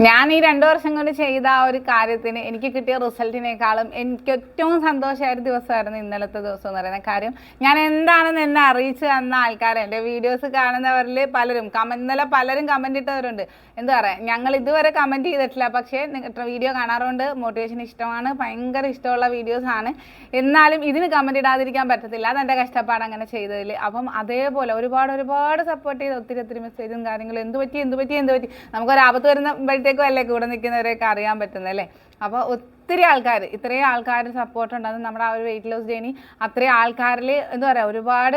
ഞാൻ ഈ 2 വർഷം കൊണ്ട് ചെയ്ത ആ ഒരു കാര്യത്തിന് എനിക്ക് കിട്ടിയ റിസൾട്ടിനേക്കാളും എനിക്ക് ഏറ്റവും സന്തോഷമായ ഒരു ദിവസമായിരുന്നു ഇന്നലത്തെ ദിവസം എന്ന് പറയുന്ന കാര്യം. ഞാൻ എന്താണെന്ന് എന്നെ അറിയിച്ച് തന്ന ആൾക്കാർ, എൻ്റെ വീഡിയോസ് കാണുന്നവരിൽ പലരും ഇന്നലെ പലരും കമൻറ്റ് ഇട്ടവരുണ്ട്. എന്താ പറയുക, ഞങ്ങൾ ഇതുവരെ കമൻറ്റ് ചെയ്തിട്ടില്ല, പക്ഷേ വീഡിയോ കാണാറുണ്ട്, മോട്ടിവേഷൻ ഇഷ്ടമാണ്, ഭയങ്കര ഇഷ്ടമുള്ള വീഡിയോസാണ്. എന്നാലും ഇതിന് കമൻറ്റ് ഇടാതിരിക്കാൻ പറ്റത്തില്ല, അതെൻ്റെ കഷ്ടപ്പാട് അങ്ങനെ ചെയ്തതിൽ. അപ്പം അതേപോലെ ഒരുപാട് സപ്പോർട്ട് ചെയ്ത് ഒത്തിരി മെസ്സേജും കാര്യങ്ങളും എന്ത് പറ്റി നമുക്കൊരാപത്ത് വരുമ്പോഴത്തേക്കും അല്ലേ കൂടെ നിൽക്കുന്നവരെയൊക്കെ അറിയാൻ പറ്റുന്നല്ലേ. അപ്പോൾ ഒത്തിരി ആൾക്കാർ, ഇത്രയും ആൾക്കാർ സപ്പോർട്ട് ഉണ്ടെന്ന് നമ്മുടെ ആ ഒരു വെയിറ്റ് ലോസ് ജേണി അത്രയും ആൾക്കാരിൽ എന്താ പറയുക ഒരുപാട്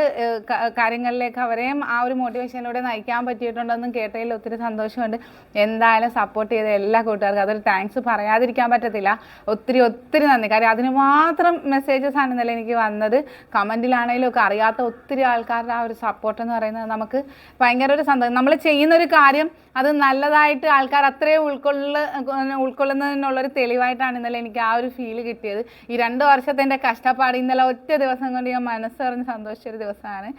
കാര്യങ്ങളിലേക്ക് അവരെയും ആ ഒരു മോട്ടിവേഷനിലൂടെ നയിക്കാൻ പറ്റിയിട്ടുണ്ടെന്നും കേട്ടതിൽ ഒത്തിരി സന്തോഷമുണ്ട്. എന്തായാലും സപ്പോർട്ട് ചെയ്ത എല്ലാ കൂട്ടുകാർക്കും അതൊരു താങ്ക്സ് പറയാതിരിക്കാൻ പറ്റത്തില്ല. ഒത്തിരി നന്ദി. കാര്യം അതിന് മാത്രം മെസ്സേജസ് ആണ് ഇന്നലെ എനിക്ക് വന്നത്. കമൻറ്റിലാണെങ്കിലും ഒക്കെ അറിയാത്ത ഒത്തിരി ആൾക്കാരുടെ ആ ഒരു സപ്പോർട്ട് എന്ന് പറയുന്നത് നമുക്ക് ഭയങ്കര ഒരു സന്തോഷം. നമ്മൾ ചെയ്യുന്നൊരു കാര്യം അത് നല്ലതായിട്ട് ആൾക്കാർ അത്രയും ഉൾക്കൊള്ളുന്നതിനുള്ളൊരു തെളിവായിട്ടാണ് ഇന്നലെ എനിക്ക് ആ ഒരു ഫീല് കിട്ടിയത്. ഈ 2 വർഷത്തെ എൻ്റെ കഷ്ടപ്പാട് ഇന്നലെ ഒറ്റ ദിവസം കൊണ്ട് ഞാൻ മനസ്സറിഞ്ഞ് സന്തോഷിച്ചൊരു ദിവസമാണ്.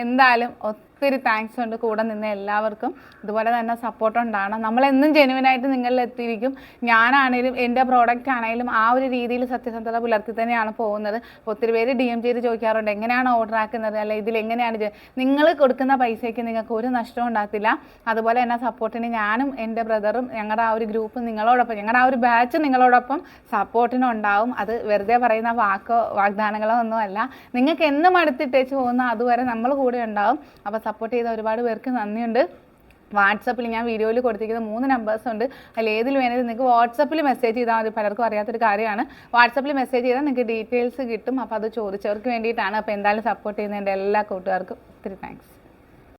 എന്തായാലും ഒത്തിരി താങ്ക്സ് ഉണ്ട് കൂടെ നിന്ന് എല്ലാവർക്കും. ഇതുപോലെ തന്നെ സപ്പോർട്ട് ഉണ്ടാകണം. നമ്മളെന്നും ജെനുവിനായിട്ട് നിങ്ങളിൽ എത്തിയിരിക്കും. ഞാനാണേലും എൻ്റെ പ്രോഡക്റ്റ് ആണെങ്കിലും ആ ഒരു രീതിയിൽ സത്യസന്ധത പുലർത്തി തന്നെയാണ് പോകുന്നത്. ഒത്തിരി പേര് DM ചെയ്ത് ചോദിക്കാറുണ്ട്, എങ്ങനെയാണ് ഓർഡർ ആക്കുന്നത്, അല്ല ഇതിലെങ്ങനെയാണ് നിങ്ങൾ കൊടുക്കുന്ന പൈസയ്ക്ക് നിങ്ങൾക്ക് ഒരു നഷ്ടവും ഉണ്ടാകത്തില്ല. അതുപോലെ തന്നെ സപ്പോർട്ടിന് ഞാനും എൻ്റെ ബ്രദറും ഞങ്ങളുടെ ആ ഒരു ഗ്രൂപ്പ് നിങ്ങളോടൊപ്പം, ഞങ്ങളുടെ ആ ഒരു ബാച്ച് നിങ്ങളോടൊപ്പം സപ്പോർട്ടിനുണ്ടാവും. അത് വെറുതെ പറയുന്ന വാഗ്ദാനങ്ങളോ ഒന്നുമല്ല. നിങ്ങൾക്ക് എന്നും അടുത്തിട്ടേച്ച് പോകുന്ന അതുവരെ നമ്മൾ കൂടെ ഉണ്ടാവും. അപ്പോൾ സപ്പോർട്ട് ചെയ്ത ഒരുപാട് പേർക്ക് നന്ദിയുണ്ട്. വാട്സപ്പിൽ ഞാൻ വീഡിയോയിൽ കൊടുത്തിരിക്കുന്ന 3 നമ്പേഴ്സ് ഉണ്ട്. അതിൽ ഏതിൽ വേണമെങ്കിലും നിങ്ങൾക്ക് വാട്സപ്പിൽ മെസ്സേജ് ചെയ്താൽ മതി. പലർക്കും അറിയാത്തൊരു കാര്യമാണ്. വാട്സപ്പിൽ മെസ്സേജ് ചെയ്താൽ നിങ്ങൾക്ക് ഡീറ്റെയിൽസ് കിട്ടും. അപ്പോൾ അത് ചോദിച്ചവർക്ക് വേണ്ടിയിട്ടാണ്. അപ്പോൾ എന്തായാലും സപ്പോർട്ട് ചെയ്യുന്ന എൻ്റെ എല്ലാ കൂട്ടുകാർക്കും ഒത്തിരി താങ്ക്സ്.